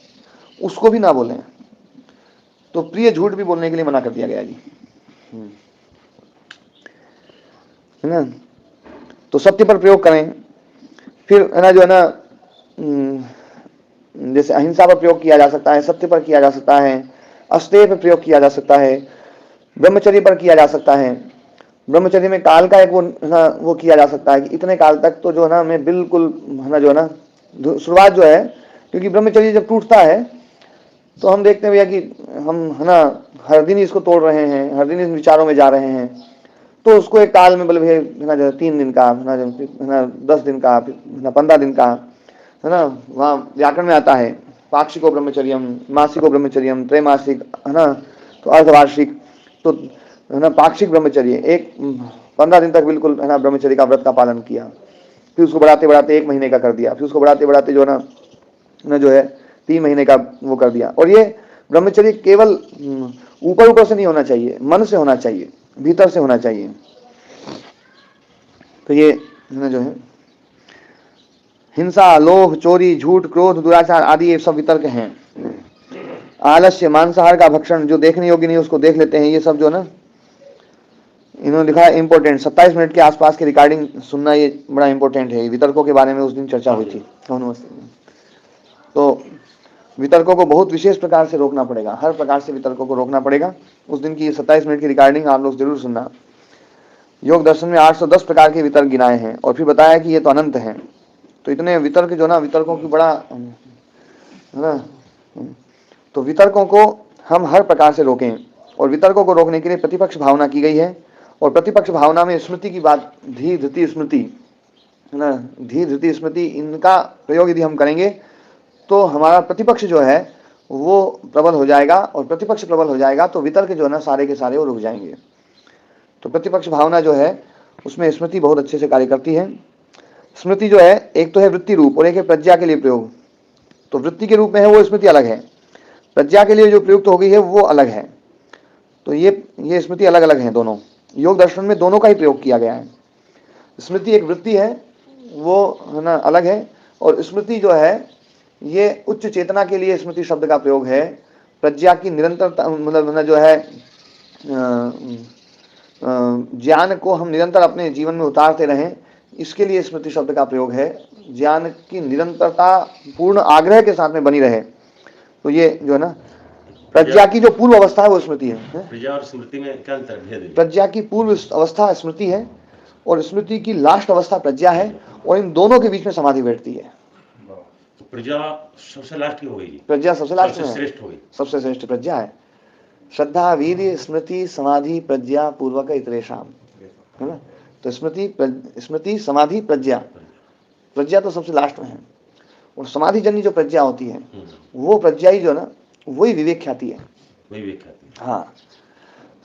उसको भी ना बोले। तो प्रिय झूठ भी बोलने के लिए मना कर दिया गया जी, है ना। तो सत्य पर प्रयोग करें। फिर है ना, जो है ना, जैसे अहिंसा पर प्रयोग किया जा सकता है, सत्य पर किया जा सकता है, अस्तेय पर प्रयोग किया जा सकता है, ब्रह्मचर्य पर किया जा सकता है। ब्रह्मचर्य में काल का एक वो ना वो किया जा सकता है कि इतने काल तक तो जो है ना मैं बिल्कुल है ना, जो है ना, शुरुआत जो है, क्योंकि ब्रह्मचर्य जब टूटता है तो हम देखते हैं भैया कि हम है ना हर दिन इसको तोड़ रहे हैं, हर दिन इन विचारों में जा रहे हैं। तो उसको एक काल में बोले भैया है ना, जो 3 दिन का है ना 10 दिन का, है ना 15 दिन का, है ना। वहाँ व्याकरण में आता है पाक्षिको ब्रह्मचर्यम, मासिको ब्रह्मचर्यम, त्रैमासिक, है ना, तो अर्धवार्षिक। तो है ना पाक्षिक ब्रह्मचर्य, एक 15 दिन तक बिल्कुल है ना ब्रह्मचर्य का व्रत का पालन किया। फिर उसको बढ़ाते बढ़ाते 1 महीने का कर दिया, फिर उसको बढ़ाते बढ़ाते जो है ना जो है 3 महीने का वो कर दिया। और ये ब्रह्मचर्य केवल ऊपर ऊपर से नहीं होना चाहिए, मन से होना चाहिए, भीतर से होना चाहिए। तो ये है ना जो है हिंसा, लोभ, चोरी, झूठ, क्रोध, दुराचार आदि ये सब वितर्क हैं। आलस्य, मांसाहार का भक्षण, जो देखने योग्य नहीं उसको देख लेते हैं, ये सब जो ना इन्होंने लिखा है इंपॉर्टेंट। 27 मिनट के आसपास की रिकॉर्डिंग सुनना ये बड़ा इंपॉर्टेंट है। वितर्कों के बारे में उस दिन चर्चा हुई थी। तो वितर्कों को बहुत विशेष प्रकार से रोकना पड़ेगा, हर प्रकार से वितर्कों को रोकना पड़ेगा। उस दिन की 27 मिनट की रिकॉर्डिंग आप लोग जरूर सुनना। योग दर्शन में 810 प्रकार के वितर्क गिनाए हैं और फिर बताया कि ये तो अनंत हैं। तो इतने वितर्क जो ना, वितर्कों की बड़ा है ना, तो वितर्कों को हम हर प्रकार से रोकें। और वितर्कों को रोकने के लिए प्रतिपक्ष भावना की गई है। और प्रतिपक्ष भावना में स्मृति की बात, धी धृति स्मृति, है ना, धी धृति स्मृति, इनका प्रयोग यदि हम करेंगे तो हमारा प्रतिपक्ष जो है वो प्रबल हो जाएगा। और प्रतिपक्ष प्रबल हो जाएगा तो वितर्क जो है ना सारे के सारे वो रुक जाएंगे। तो प्रतिपक्ष भावना जो है उसमें स्मृति बहुत अच्छे से कार्य करती है। स्मृति जो है एक तो है वृत्ति रूप और एक है प्रज्ञा के लिए प्रयोग। तो वृत्ति के रूप में है वो स्मृति अलग है, प्रज्ञा के लिए जो प्रयुक्त हो गई है वो अलग है। तो ये स्मृति अलग अलग है दोनों। योग दर्शन में दोनों का ही प्रयोग किया गया है। स्मृति एक वृत्ति है, वो है ना अलग है, और स्मृति जो है ये उच्च चेतना के लिए स्मृति शब्द का प्रयोग है। प्रज्ञा की निरंतरता, मतलब जो है ज्ञान को हम निरंतर अपने जीवन में उतारते रहें, इसके लिए स्मृति शब्द का प्रयोग है। ज्ञान की निरंतरता पूर्ण आग्रह के साथ में बनी रहे। तो ये जो है ना प्रज्ञा की जो पूर्व अवस्था है वो स्मृति है। प्रज्ञा और स्मृति में क्या अंतर है? प्रज्ञा की पूर्व अवस्था स्मृति है और स्मृति की लास्ट अवस्था प्रज्ञा है, और इन दोनों के बीच में समाधि बैठती है। प्रज्ञा सबसे लास्ट की हो गई, प्रज्ञा सबसे लास्ट में श्रेष्ठ हो गई, सबसे श्रेष्ठ प्रज्ञा है। श्रद्धा, वीर्य, स्मृति, समाधि, प्रज्ञा, पूर्वक इतरेषाम, है ना। तो स्मृति, समाधि, प्रज्ञा, प्रज्ञा तो सबसे लास्ट में है। और समाधि जन्य जो प्रज्ञा होती है वो प्रज्ञा ही जो ना वही विवेक ख्याति है। वही विवेक ख्याति, हाँ,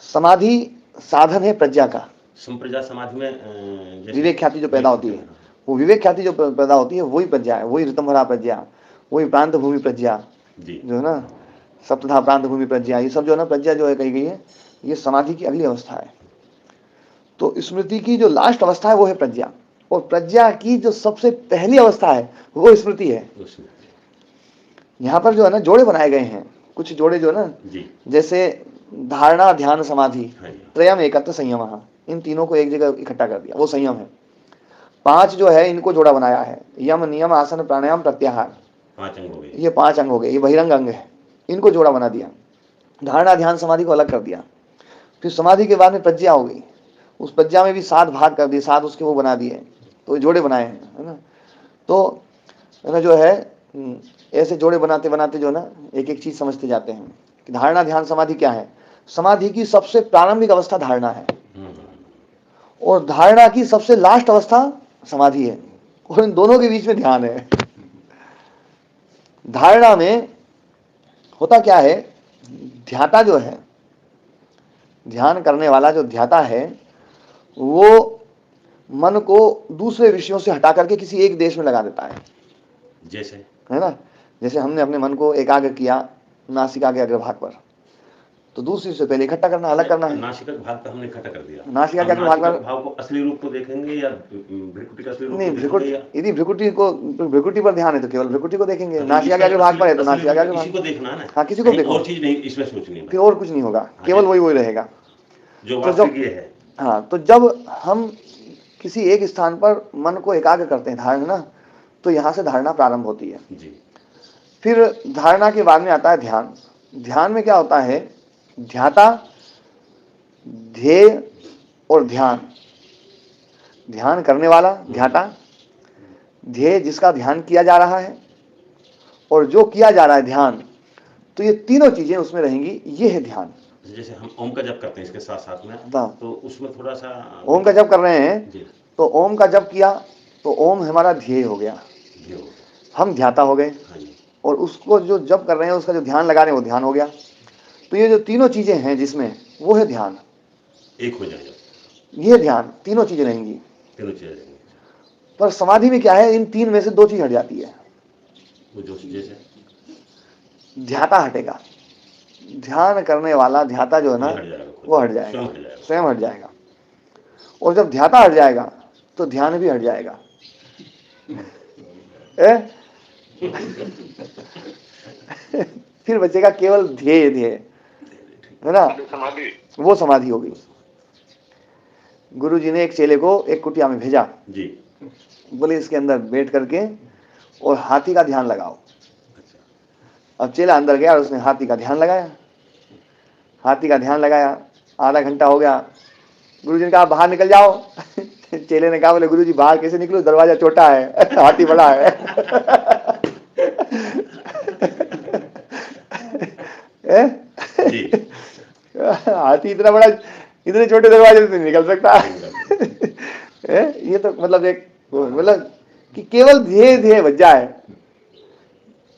समाधि साधन है प्रज्ञा का। संप्रज्ञा समाधि में विवेक ख्याति जो पैदा होती है, वो विवेक ख्याति जो पैदा होती है वही प्रज्ञा है, वही ऋतंभरा प्रज्ञा, वही प्रांत भूमि प्रज्ञा जो है ना, सप्तधा प्रांत भूमि प्रज्ञा, ये सब जो है ना प्रज्ञा जो है कही गई है, ये समाधि की अगली अवस्था है। तो स्मृति की जो लास्ट अवस्था है वो है प्रज्ञा, और प्रज्ञा की जो सबसे पहली अवस्था है वो स्मृति है। यहाँ पर जो है ना जोड़े बनाए गए हैं, कुछ जोड़े जो है ना, जैसे धारणा, ध्यान, समाधि, त्रयम एकत्र संयम, इन तीनों को एक जगह इकट्ठा कर दिया, वो संयम है। 5 जो है इनको जोड़ा बनाया है, यम, नियम, आसन, प्राणायाम, प्रत्याहार, 5 अंग हो गए। ये 5 अंग हो गए, ये बहिरंग अंग है, इनको जोड़ा बना दिया। धारणा ध्यान समाधि को अलग कर दिया। फिर समाधि के बाद में प्रज्ञा हो गई, उस प्रज्ञा में भी 7 भाग कर दिए, 7 उसके वो बना दिए, तो जोड़े बनाए हैं, है ना। तो है ना जो है ऐसे जोड़े बनाते बनाते जो ना एक एक चीज समझते जाते हैं कि धारणा ध्यान समाधि क्या है। समाधि की सबसे प्रारंभिक अवस्था धारणा है, और धारणा की सबसे लास्ट अवस्था समाधि है, और इन दोनों के बीच में ध्यान है। धारणा में होता क्या है, ध्याता जो है, ध्यान करने वाला जो ध्याता है, वो मन को दूसरे विषयों से हटा करके किसी एक देश में लगा देता है, जैसे है ना। जैसे हमने अपने मन को एकाग्र किया नासिका के अग्रभाग पर, तो दूसरी से पहले इकट्ठा करना, अलग करना है। नासिका के भाग का हमने इकट्ठा कर दिया। नासिका के हम अग्रभाग नासिका पर के भाव को असली रूप को देखेंगे या भ्रिकुटी का असली रूप नहीं, को देखेंगे या यदि भ्रिकुटी पर ध्यान है तो केवल भ्रिकुटी को देखेंगे, हाँ, तो नासिका के इसका अग्रभाग पर है तो असली नासिका के रूप अग्रभाग। इसी को देखना है ना। हाँ, किसी को कहीं देखो, और चीज नहीं इसमें सोचनी है, फिर और कुछ नहीं होगा, केवल वही रहेगा। जो तो वास्तविक जब ये है। हाँ, तो जब हम किसी एक स्थान पर मन को एकाग्र करते हैं, धारणा, तो यहाँ से धारणा प्रारंभ होती है। जी फिर धारणा के बाद में आता है ध्यान। ध्यान में क्या होता है, ध्याता, ध्येय और ध्यान। ध्यान करने वाला ध्याता, ध्येय जिसका ध्यान किया जा रहा है, और जो किया जा रहा है ध्यान, तो ये तीनों चीजें उसमें रहेंगी, ये है ध्यान। जैसे हम ओम का जप करते हैं इसके साथ साथ में, हाँ। तो उसमें थोड़ा सा ओम का जप कर रहे हैं, जी तो ओम का जप किया तो ओम हमारा ध्येय हो गया, जी हो हम ध्याता हो गए, हाँ जी और उसको जो जप कर रहे हैं उसका जो ध्यान लगा रहे हैं वो ध्यान हो गया। तो ये जो तीनों चीजें हैं जिसमें, वो है ध्यान, एक हो जाएगा, ये ध्यान, तीनों चीजें रहेंगी। तीनों चीजें रहेंगी। पर समाधि में क्या है, इन तीन में से 2 चीज हट जाती है। वो जो जैसे ध्याता हटेगा, ध्यान करने वाला ध्याता जो है ना, ये हट जाएगा खुद, वो हट जाएगा, स्वयं हट जाएगा। स्वयं हट जाएगा। और जब ध्याता हट जाएगा तो ध्यान भी हट जाएगा। फिर बचेगा केवल ध्येय, है ना, समाधि। वो समाधि होगी। गुरु जी ने एक चेले को एक कुटिया में भेजा, जी बोले इसके अंदर बैठ करके और हाथी का ध्यान लगाओ। अच्छा अब चेला अंदर गया और उसने हाथी का ध्यान लगाया, हाथी का ध्यान लगाया, आधा घंटा हो गया। गुरु जी ने कहा बाहर निकल जाओ। चेले ने कहा बोले गुरु जी बाहर कैसे निकलूं, दरवाजा छोटा है, हाथी बड़ा है। जी हाथी इतना बड़ा, इतने छोटे दरवाजे से नहीं निकल सकता। ये तो मतलब एक मतलब कि केवल ध्येय ध्येय बच जाए,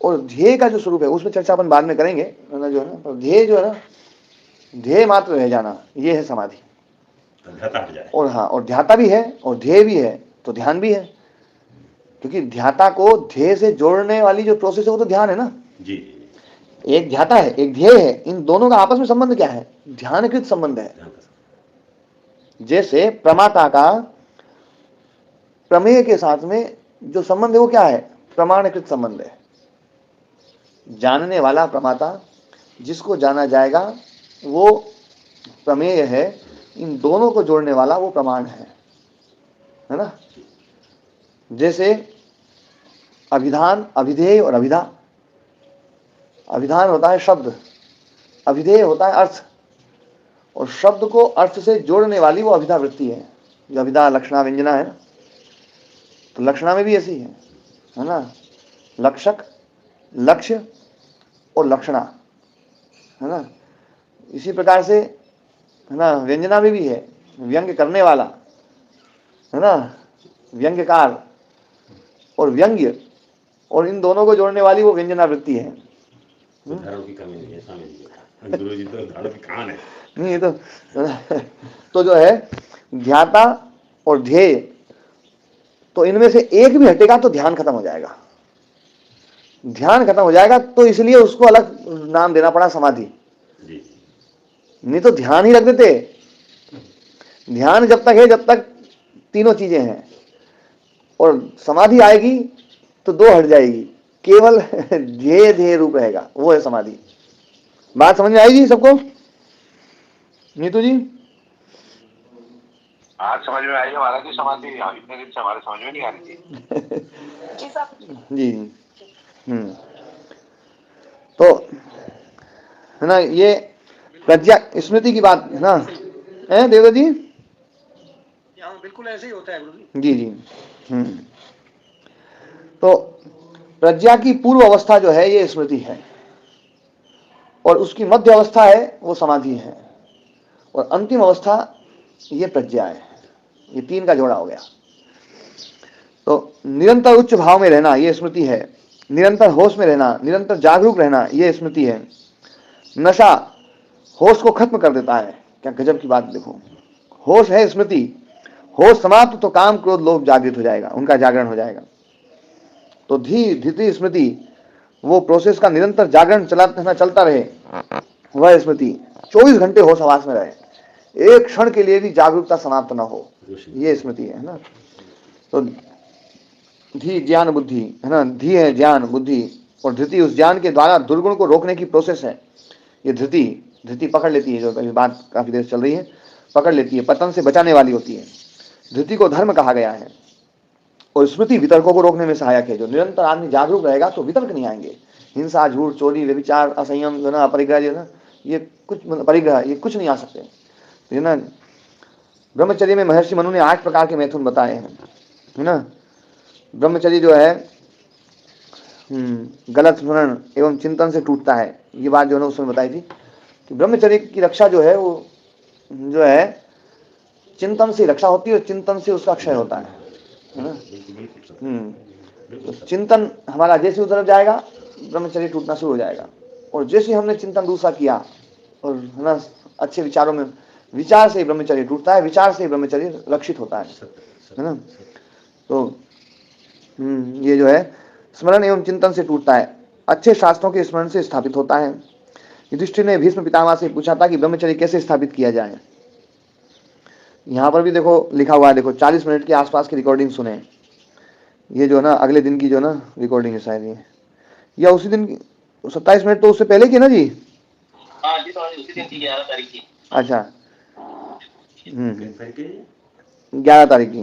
और ध्येय का जो स्वरूप है उसमें चर्चा अपन बाद में करेंगे, है ना, जो है ना, तो ध्येय जो है ना, ध्येय मात्र रह जाना, ये है समाधि। ध्याता हट जाए। और हाँ, और ध्याता भी है और ध्येय भी है, तो ध्यान भी है, क्योंकि ध्याता को ध्येय से जोड़ने वाली जो प्रोसेस है वो तो ध्यान है ना। जी एक ध्याता है, एक ध्येय है, इन दोनों का आपस में संबंध क्या है, ध्यानकृत संबंध है। ध्यान का जैसे प्रमाता का प्रमेय के साथ में जो संबंध है वो क्या है, प्रमाणकृत संबंध है। जानने वाला प्रमाता, जिसको जाना जाएगा वो प्रमेय है, इन दोनों को जोड़ने वाला वो प्रमाण है ना। जैसे अभिधान, अभिधेय और अभिधा। अभिधान होता है शब्द, अभिधेय होता है अर्थ, और शब्द को अर्थ से जोड़ने वाली वो अभिधा वृत्ति है, जो अभिधा लक्षणा व्यंजना है ना। तो लक्षणा में भी ऐसी है ना, लक्षक, लक्ष्य और लक्षणा, है ना। इसी प्रकार से है ना, व्यंजना में भी है, व्यंग्य करने वाला, है ना, व्यंग्यकार और व्यंग्य, और इन दोनों को जोड़ने वाली वो व्यंजना वृत्ति है। उदाहरण की कमी नहीं है स्वामी जी, गुरु जी तो उदाहरण की कहान है। नहीं, ये तो जो है ध्याता और ध्येय, तो इनमें से एक भी हटेगा तो ध्यान खत्म हो जाएगा। ध्यान खत्म हो जाएगा तो इसलिए उसको अलग नाम देना पड़ा समाधि, जी नहीं तो ध्यान ही रख देते। ध्यान जब तक है, जब तक तीनों चीजें हैं, और समाधि आएगी तो 2 हट जाएगी, केवल ध्येय ध्येय रूप रहेगा, वो है समाधि। बात समझ में आएगी सबको, नीतू जी? आज समझ में आई हमारा की समाधि, इतने दिन से हमारे समझ में नहीं आ रही थी। जी। तो है ना, ये प्रज्ञा स्मृति की बात है ना, है देवदत्त जी? यहाँ बिल्कुल ऐसे ही होता है गुरु जी जी। तो प्रज्ञा की पूर्व अवस्था जो है ये स्मृति है, और उसकी मध्य अवस्था है वो समाधि है, और अंतिम अवस्था ये प्रज्ञा है। ये तीन का जोड़ा हो गया। तो निरंतर उच्च भाव में रहना ये स्मृति है, निरंतर होश में रहना, निरंतर जागरूक रहना ये स्मृति है। नशा होश को खत्म कर देता है। क्या गजब की बात, देखो, होश है स्मृति, होश समाप्त तो काम क्रोध लोभ जागृत हो जाएगा, उनका जागरण हो जाएगा। तो धीति स्मृति, वो प्रोसेस का निरंतर जागरण चलता रहे, वह स्मृति 24 घंटे होश हवास में रहे, एक क्षण के लिए भी जागरूकता समाप्त ना हो, ये स्मृति है ना। तो धी ज्ञान बुद्धि है ना, धी है ज्ञान बुद्धि, और धृति उस ज्ञान के द्वारा दुर्गुण को रोकने की प्रोसेस है। ये धृति पकड़ लेती है, जो अभी बात काफी देर चल रही है, पकड़ लेती है, पतन से बचाने वाली होती है। धृति को धर्म कहा गया है, और स्मृति वितर्कों को रोकने में सहायक है। जो निरंतर आदमी जागरूक रहेगा तो वितर्क नहीं आएंगे, हिंसा झूठ चोरी व्यभिचार असंयम जो ना अपरिग्रह जो ना, ये कुछ परिग्रह ये कुछ नहीं आ सकते, है ना। ब्रह्मचर्य में महर्षि मनु ने 8 प्रकार के मैथुन बताए हैं, है ना। ब्रह्मचर्य जो है गलत स्मरण एवं चिंतन से टूटता है, ये बात जो है उसमें बताई थी कि ब्रह्मचर्य की रक्षा जो है वो जो है चिंतन से रक्षा होती है, और चिंतन से उसका क्षय होता है ना। तो चिंतन हमारा जैसे उतर जाएगा ब्रह्मचर्य टूटना शुरू हो जाएगा, और जैसे हमने चिंतन दूसरा किया और है ना अच्छे विचारों में, विचार से ही ब्रह्मचर्य टूटता है, विचार से ही ब्रह्मचर्य रक्षित होता है ना। तो ये जो है स्मरण एवं चिंतन से टूटता है, अच्छे शास्त्रों के स्मरण से स्थापित होता है। युधिष्ठिर ने भीष्म पितामह से पूछा था कि ब्रह्मचर्य कैसे स्थापित किया जाए। यहाँ पर भी देखो लिखा हुआ है, देखो 40 मिनट के आसपास की रिकॉर्डिंग सुने। ये जो ना अगले दिन की जो ना रिकॉर्डिंग है शायद ये, या उसी दिन की 27 मिनट तो उससे पहले की ना जी? हाँ जी, तो उसी दिन की 11 तारीख की। अच्छा 11 तारीख की,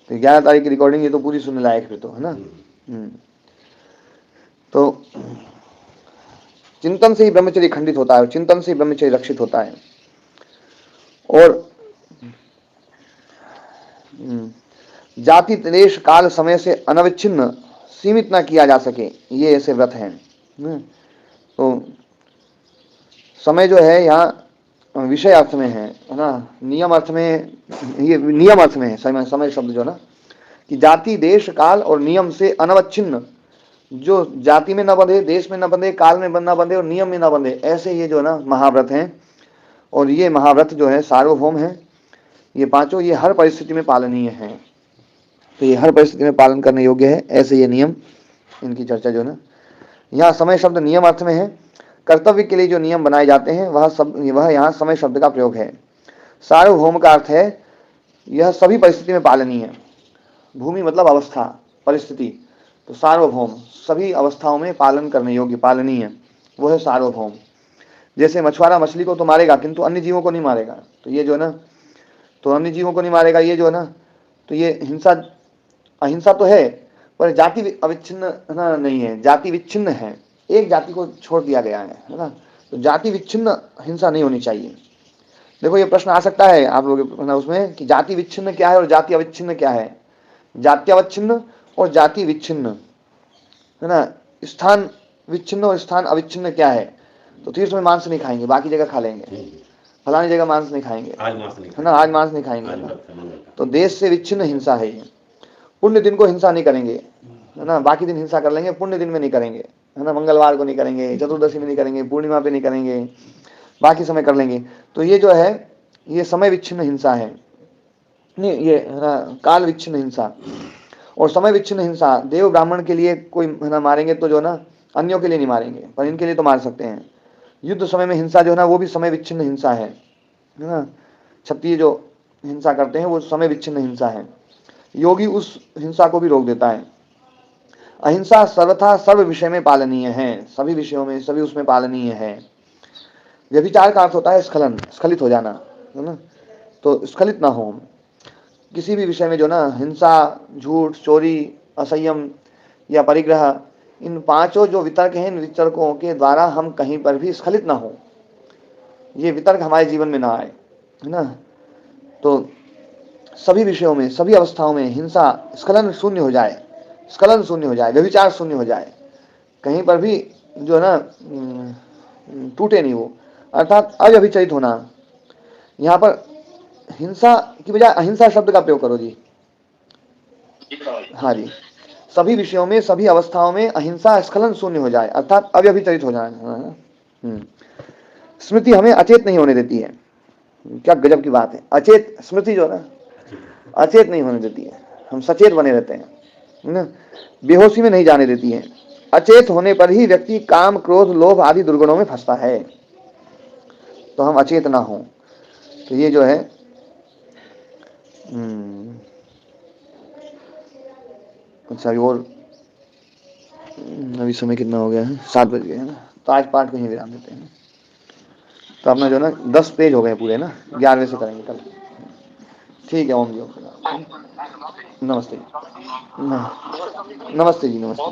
तो 11 तारीख की रिकॉर्डिंग ये तो पूरी सुनने लायक फिर तो, है ना। तो चिंतन से ही ब्रह्मचर्य खंडित होता है, चिंतन से ही ब्रह्मचर्य रक्षित होता है। और जाति देश काल समय से अनविच्छिन्न सीमित ना किया जा सके, ये ऐसे व्रत हैं। तो समय जो है यहाँ विषय अर्थ में है ना, नियम अर्थ में, ये नियम अर्थ में है समय शब्द जो ना, कि जाति देश काल और नियम से अनवच्छिन्न, जो जाति में न बंधे, देश में न बंधे, काल में न बंधे और नियम में न बंधे, ऐसे ये जो ना महाव्रत हैं। और ये महाव्रत जो है सार्वभौम है, ये पांचों, ये हर परिस्थिति में पालनीय है। तो ये हर परिस्थिति में पालन करने योग्य है, ऐसे ये नियम, इनकी चर्चा जो ना, यहाँ समय शब्द नियम अर्थ में है। कर्तव्य के लिए जो नियम बनाए जाते हैं वह यहाँ समय शब्द का प्रयोग है। सार्वभौम का अर्थ है यह सभी परिस्थिति में पालनीय है। भूमि मतलब अवस्था, परिस्थिति, तो सार्वभौम सभी अवस्थाओं में पालन करने योग्य, पालनीय, वो है सार्वभौम। जैसे मछुआरा मछली को तो मारेगा किंतु अन्य जीवों को नहीं मारेगा, तो ये जो है ना, तो अन्य जीवों को नहीं मारेगा, ये जो है ना, तो ये हिंसा, अहिंसा तो है पर जाति अविच्छिन्न ना नहीं है, जाति विच्छिन्न है, एक जाति को छोड़ दिया गया है ना। तो जाति विच्छिन्न हिंसा नहीं होनी चाहिए। देखो ये प्रश्न आ सकता है आप लोग उसमें कि जाति विच्छिन्न क्या है और जाति अविच्छिन्न क्या है। जाति अवच्छिन्न और जाति विच्छिन्न, है ना, स्थान विच्छिन्न और स्थान अविच्छिन्न क्या है। तो तीर्थ में मांस नहीं खाएंगे, बाकी जगह खा लेंगे, फलानी जगह मांस नहीं खाएंगे, है ना, आज मांस नहीं खाएंगे ना। तो देश से विच्छिन्न हिंसा है ये। पुण्य दिन को हिंसा नहीं करेंगे, है ना, बाकी दिन हिंसा कर लेंगे, पुण्य दिन में नहीं करेंगे, है ना, मंगलवार को नहीं करेंगे, चतुर्दशी में नहीं करेंगे, पूर्णिमा पे नहीं करेंगे, बाकी समय कर लेंगे। तो ये जो है ये समय विच्छिन्न हिंसा है, नहीं ये है ना काल विच्छिन्न हिंसा और समय विच्छिन्न हिंसा। देव ब्राह्मण के लिए कोई है ना मारेंगे तो जो ना, अन्यों के लिए नहीं मारेंगे, पर इनके लिए तो मार सकते हैं। युद्ध समय में हिंसा जो है ना वो भी समय विच्छिन्न हिंसा है ना। क्षत्रिय जो हिंसा करते हैं वो समय विच्छिन्न हिंसा है। योगी उस हिंसा को भी रोक देता है। अहिंसा सर्वथा सर्व विषय में पालनीय है, सभी विषयों में, सभी उसमें पालनीय है। व्यभिचार का अर्थ होता है स्खलन, स्खलित हो जाना, है ना, तो स्खलित ना हो। किसी भी विषय में जो ना हिंसा, झूठ, चोरी, असंयम या परिग्रह, इन पांचों जो वितर्क हैं, इन वितर्कों के द्वारा हम कहीं पर भी स्खलित ना हो, ये वितर्क हमारे जीवन में ना आए, है ना। तो सभी विषयों में, सभी अवस्थाओं में हिंसा, स्खलन शून्य हो जाए, स्खलन शून्य हो जाए, व्यभिचार शून्य हो जाए, कहीं पर भी जो है ना टूटे नहीं वो, अर्थात अव्यभिचरित होना। यहाँ पर हिंसा की बजाय अहिंसा शब्द का प्रयोग करो जी। हाँ जी, सभी विषयों में, सभी अवस्थाओं में अहिंसा स्खलन शून्य हो जाए, अर्थात अव्यभिचरित हो जाए। स्मृति हमें अचेत नहीं होने देती है। क्या गजब की बात है, अचेत स्मृति जो है ना अचेत नहीं होने देती है, हम सचेत बने रहते हैं, है ना। बेहोशी में नहीं जाने देती है। अचेत होने पर ही व्यक्ति काम, क्रोध, लोभ आदि दुर्गुणों में फंसता है। तो हम अचेत ना हो, तो ये जो है अच्छा। और अभी समय कितना हो गया है, 7 बज गए, है ना। तो आज पाठ को ही विराम देते हैं। तो अपना जो है ना 10 पेज हो गए पूरे ना, 11वें से करेंगे कल। ठीक है, ओम जी, ओम। नमस्ते। नमस्ते जी, नमस्ते।